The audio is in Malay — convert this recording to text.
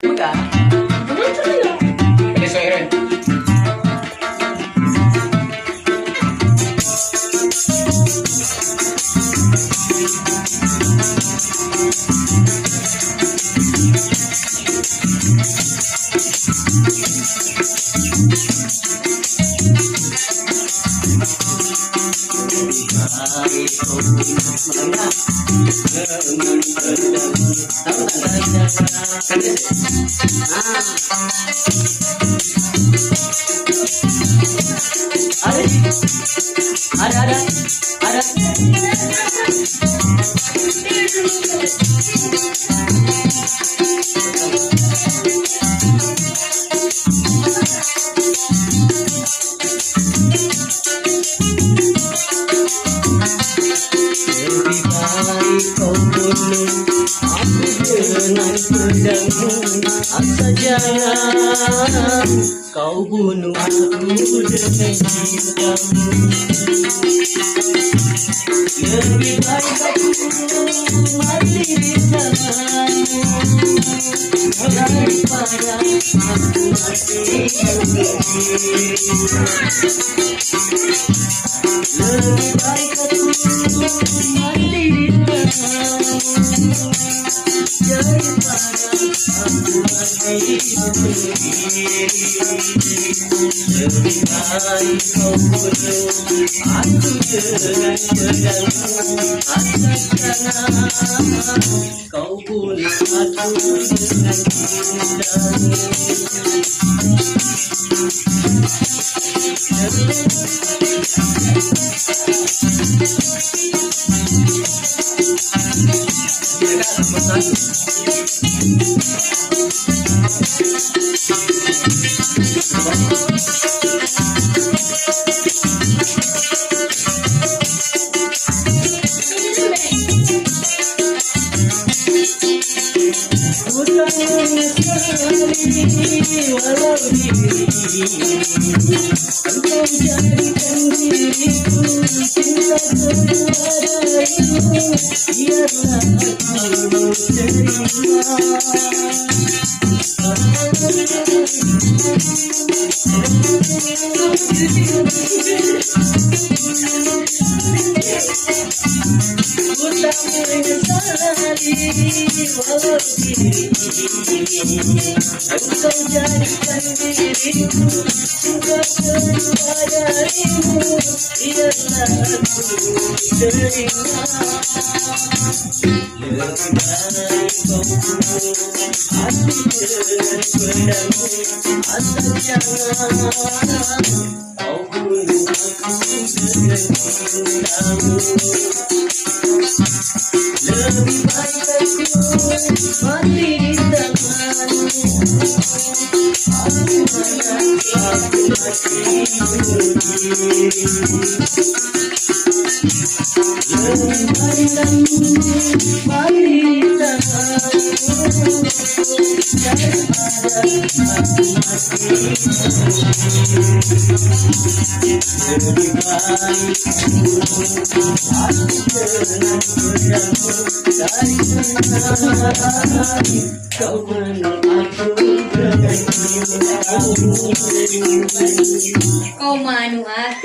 Bukan? Ini soiran. Ada. Lebih baik kau bunuh aku dengan pedangmu, asal jangan kau bunuh aku dengan cintamu. Lebih baik aku mati di tanganmu daripada aku mati sendiri. Lebih baik aku mati di tanganmu daripada aku mati sendiri. Lebih baik kau bunuh aku dengan pedangmu, asal jangan kau bunuh aku dengan cintamu. Walau diri engkau jadikan diriku cinta kepadamu, biarlah aku terima. Ku tak menyesali walau diri engkau jadikan diriku cinta kepadamu, biarlah aku terima. Lebih baik kau bunuh aku dengan pedangmu, asal jangan kau bunuh aku dengan cintamu. Lebih baik aku mati di tanganmu, aku mati sendiri. Lebih baik aku mati di tanganmu daripada aku mati sendiri. Lebih baik aku dengan pedangmu, daripada kau bunuh aku dengan cintamu. Kau manu ah.